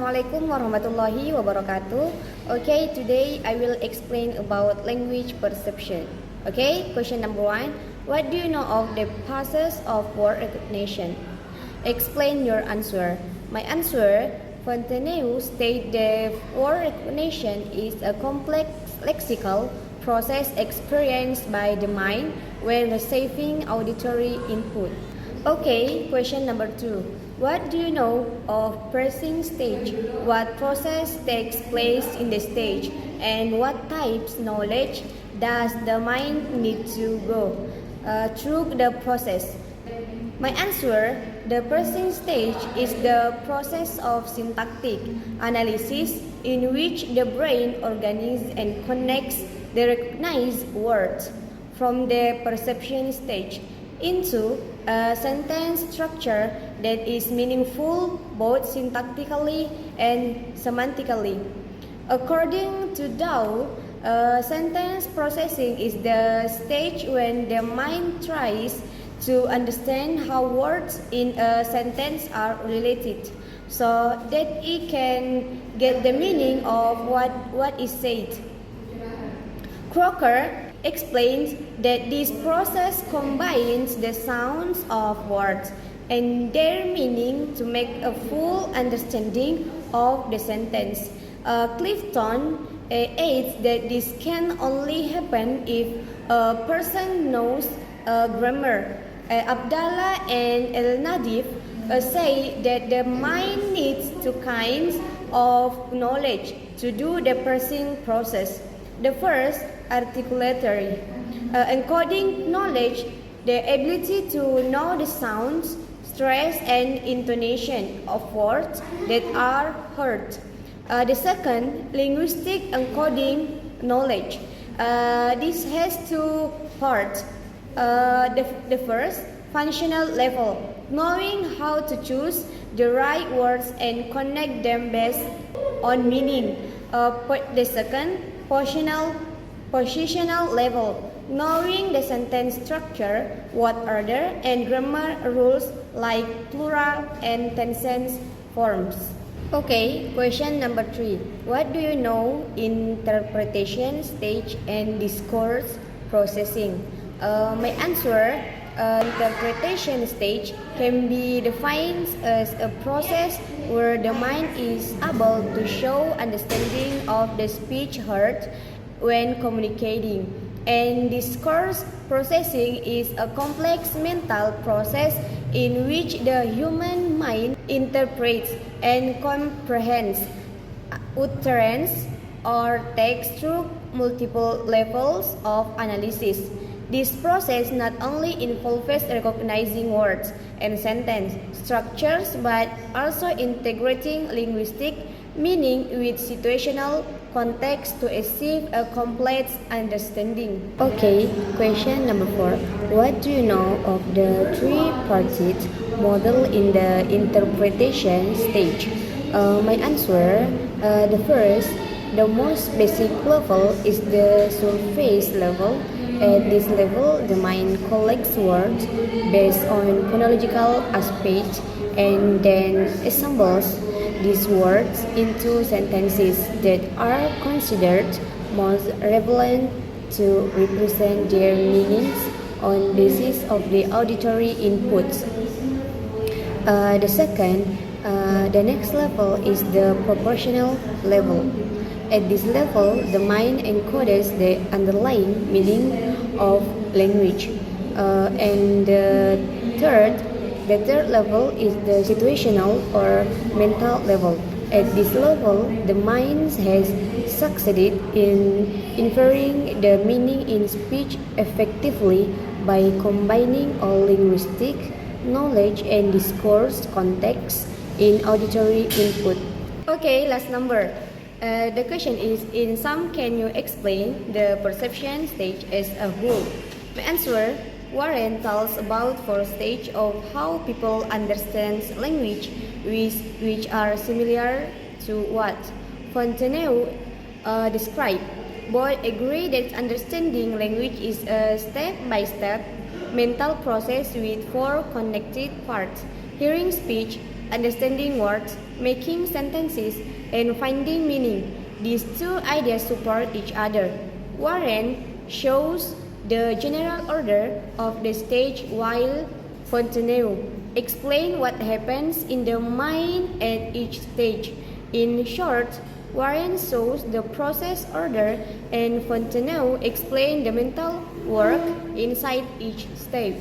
Assalamualaikum warahmatullahi wabarakatuh. Okay, today I will explain about language perception. Okay, question number 1. What do you know of the process of word recognition? Explain your answer. My answer, Fontenay states that word recognition is a complex lexical process experienced by the mind when receiving auditory input. Okay, question number 2. What do you know of parsing stage? What process takes place in the stage? And what types knowledge does the mind need to go through the process? My answer, the parsing stage is the process of syntactic analysis in which the brain organizes and connects the recognized words from the perception stage into a sentence structure that is meaningful both syntactically and semantically. According to Dow, sentence processing is the stage when the mind tries to understand how words in a sentence are related so that it can get the meaning of what is said. Crocker explains that this process combines the sounds of words and their meaning to make a full understanding of the sentence. Clifton adds that this can only happen if a person knows grammar. Abdallah and El-Nadif say that the mind needs two kinds of knowledge to do the parsing process. The first, articulatory, encoding knowledge, the ability to know the sounds, stress, and intonation of words that are heard. The second, linguistic encoding knowledge. This has two parts. The first, functional level, knowing how to choose the right words and connect them based on meaning. The second, positional level, knowing the sentence structure, word order, and grammar rules like plural and tense forms. Okay, question number 3. What do you know interpretation stage and discourse processing? My answer, interpretation stage can be defined as a process where the mind is able to show understanding of the speech heard when communicating. And discourse processing is a complex mental process in which the human mind interprets and comprehends utterance or text through multiple levels of analysis. This process not only involves recognizing words and sentence structures but also integrating linguistic meaning with situational context to achieve a complete understanding. Okay, question number 4. What do you know of the three-parted model in the interpretation stage? My answer, the first, the most basic level is the surface level. At this level, the mind collects words based on phonological aspects and then assembles these words into sentences that are considered most relevant to represent their meanings on basis of the auditory inputs. The second, the next level is the proportional level. At this level, the mind encodes the underlying meaning of language. And the third level is the situational or mental level. At this level, the mind has succeeded in inferring the meaning in speech effectively by combining all linguistic knowledge and discourse context in auditory input. Okay, last number. The question is, in sum, can you explain the perception stage as a whole? My answer, Warren tells about 4 stages of how people understand language which are similar to what Fontenay described. Both agree that understanding language is a step-by-step mental process with 4 connected parts: hearing speech, understanding words, making sentences, and finding meaning. These two ideas support each other. Warren shows the general order of the stage while Fontenelle explains what happens in the mind at each stage. In short, Warren shows the process order and Fontenelle explains the mental work inside each step.